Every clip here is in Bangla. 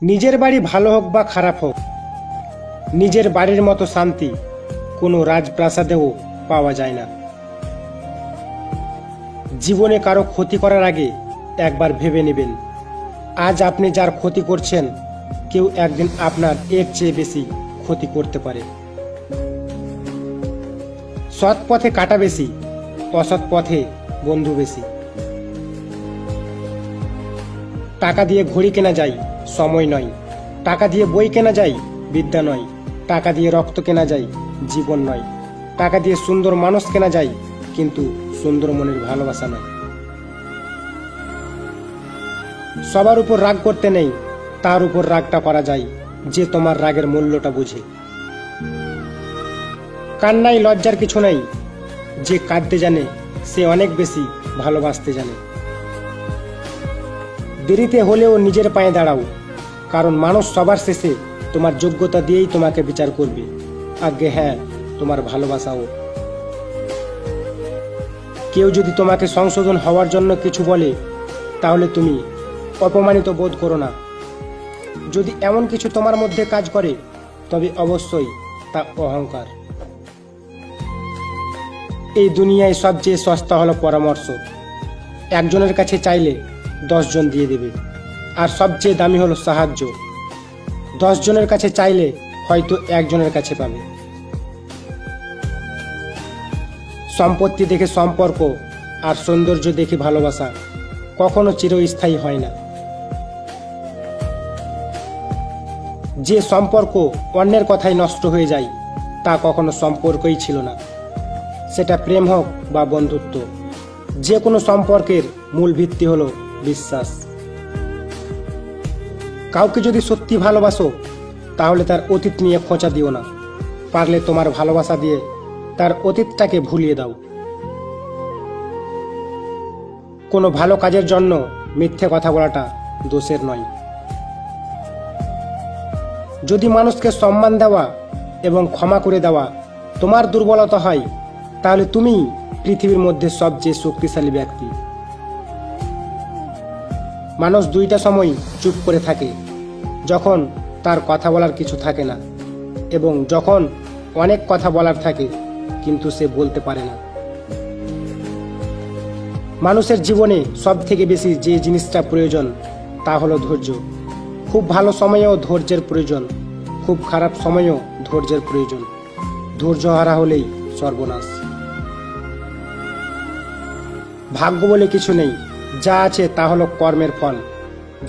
নিজের বাড়ি ভালো হোক বা খারাপ হোক, নিজের বাড়ির মতো শান্তি কোনো রাজপ্রাসাদেও পাওয়া যায় না। জীবনে কারো ক্ষতি করার আগে একবার ভেবে নেবেন, আজ আপনি যার ক্ষতি করছেন কেউ একদিন আপনার এর চেয়ে বেশি ক্ষতি করতে পারে। সৎ পথে কাটা বেশি, অসৎ পথে বন্ধু বেশি। টাকা দিয়ে ঘড়ি কেনা যায়, সময় নয়। টাকা দিয়ে বই কেনা যায়, বিদ্যা নয়। টাকা দিয়ে রক্ত কেনা যায়, জীবন নয়। টাকা দিয়ে সুন্দর মানুষ কেনা যায়, কিন্তু সুন্দর মনের ভালোবাসা নয়। সবার উপর রাগ করতে নেই, তার উপর রাগটা করা যায় যে তোমার রাগের মূল্যটা বুঝে। কান্নায় লজ্জার কিছু নেই, যে কাঁদতে জানে সে অনেক বেশি ভালোবাসতে জানে। দেরিতে হলেও নিজের পায়ে দাঁড়াও, কারণ মানুষ সবার শেষে তোমার যোগ্যতা দিয়েই তোমাকে বিচার করবে। আগে হ্যাঁ, তোমার ভালোবাসাও। কেউ যদি তোমাকে সংশোধন হওয়ার জন্য কিছু বলে, তাহলে তুমি অপমানিত বোধ করো না। যদি এমন কিছু তোমার মধ্যে কাজ করে, তবে অবশ্যই তা অহংকার। এই দুনিয়ায় সবচেয়ে সস্তা হলো পরামর্শ। একজনের কাছে চাইলে 10 জন দিয়ে দেবে। আর সবচেয়ে দামি হলো সাহায্য। 10 জনের কাছে চাইলে হয়তো একজনের কাছে পাবে। সম্পত্তি দেখে সম্পর্ক আর সৌন্দর্য দেখে ভালোবাসা কখনো চিরস্থায়ী হয় না। যে সম্পর্ক অন্যের কথায় নষ্ট হয়ে যায়, তা কখনো সম্পর্কই ছিল না। সেটা প্রেম হোক বা বন্ধুত্ব, যে কোনো সম্পর্কের মূল ভিত্তি হলো বিশ্বাস। কাউকে যদি সত্যি ভালোবাসো, তাহলে তার অতীত নিয়ে খোঁচা দিও না। পারলে তোমার ভালোবাসা দিয়ে তার অতীতটাকে ভুলিয়ে দাও। কোনো ভালো কাজের জন্য মিথ্যে কথা বলাটা দোষের নয়। যদি মানুষকে সম্মান দেওয়া এবং ক্ষমা করে দেওয়া তোমার দুর্বলতা হয়, তাহলে তুমি পৃথিবীর মধ্যে সবচেয়ে শক্তিশালী ব্যক্তি। মানুষ দুইটা সময় চুপ করে থাকে, যখন তার কথা বলার কিছু থাকে না, এবং যখন অনেক কথা বলার থাকে কিন্তু সে বলতে পারে না। মানুষের জীবনে সব থেকে বেশি যে জিনিসটা প্রয়োজন তা হলো ধৈর্য। খুব ভালো সময়েও ধৈর্যের প্রয়োজন, খুব খারাপ সময়েও ধৈর্যের প্রয়োজন। ধৈর্য হারা হলেই সর্বনাশ। ভাগ্য বলে কিছু নেই, যা আছে তা হলো কর্মের ফল,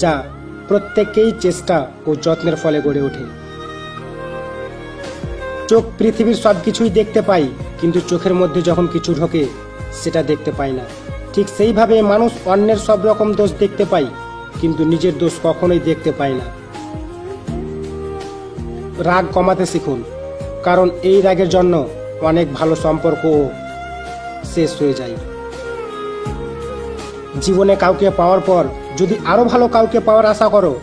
যা প্রত্যেককেই চেষ্টা ও যত্নের ফলে গড়ে ওঠে। চোখ পৃথিবীর সব কিছুই দেখতে পাই, কিন্তু চোখের মধ্যে যখন কিছু ঢোকে সেটা দেখতে পাই না। ঠিক সেইভাবে মানুষ অন্যের সব রকম দোষ দেখতে পায়, কিন্তু নিজের দোষ কখনোই দেখতে পায় না। রাগ কমাতে শিখুন, কারণ এই রাগের জন্য অনেক ভালো সম্পর্কও শেষ হয়ে যায়। জীবনে কাউকে পাওয়ার পর যদি আরো ভালো কাউকে পাওয়ার আশা করো,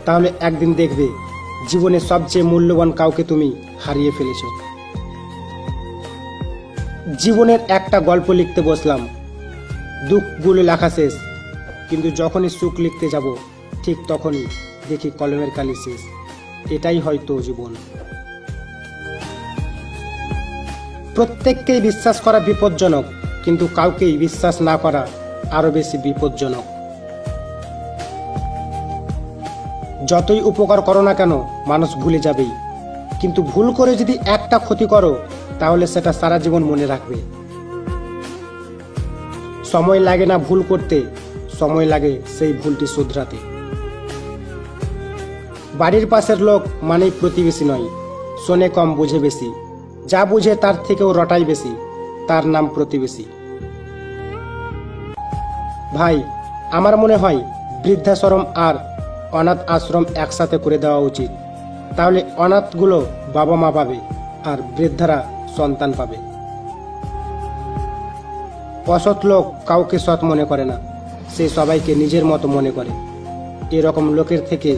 তাহলে একদিন দেখবে জীবনে সবচেয়ে মূল্যবান কাউকে তুমি হারিয়ে ফেলেছ। জীবনের একটা গল্প লিখতে বসলাম, দুঃখগুলো লেখা শেষ, কিন্তু যখনই সুখ লিখতে যাব ঠিক তখনই দেখি কলমের কালি শেষ। এটাই হয়তো জীবন। প্রত্যেককেই বিশ্বাস করা বিপজ্জনক, কিন্তু কাউকেই বিশ্বাস না করা আরো বেশি বিপজ্জনক। যতই উপকার করো না কেন, মানুষ ভুলে যাবেই, কিন্তু ভুল করে যদি একটা ক্ষতি করো, তাহলে সেটা সারা জীবন মনে রাখবে। সময় লাগে না ভুল করতে, সময় লাগে সেই ভুলটি শুধরাতে। বাড়ির পাশের লোক মানেই প্রতিবেশী নয়, শোনে কম বুঝে বেশি। যা বুঝে তার থেকেও রটাই বেশি, তার নাম প্রতিবেশী। ভাই, আমার মনে হয় বৃদ্ধাশ্রম আর অনাথ আশ্রম একসাথে করে দেওয়া উচিত। তাহলে অনাথগুলো বাবা মা পাবে, আর বৃদ্ধারা সন্তান পাবে। অসৎ লোক কাউকে সৎ মনে করে না, সে সবাইকে নিজের মতো মনে করে। এরকম লোকের থেকে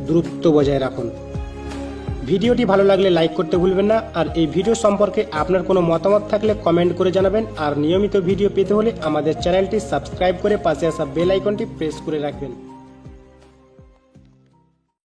দূরত্ব বজায় রাখুন। ভিডিওটি ভালো লাগলে লাইক করতে ভুলবেন না, আর এই ভিডিও সম্পর্কে আপনার কোনো মতামত থাকলে কমেন্ট করে জানাবেন। আর নিয়মিত ভিডিও পেতে হলে আমাদের চ্যানেলটি সাবস্ক্রাইব করে পাশে আসা বেল আইকনটি প্রেস করে রাখবেন।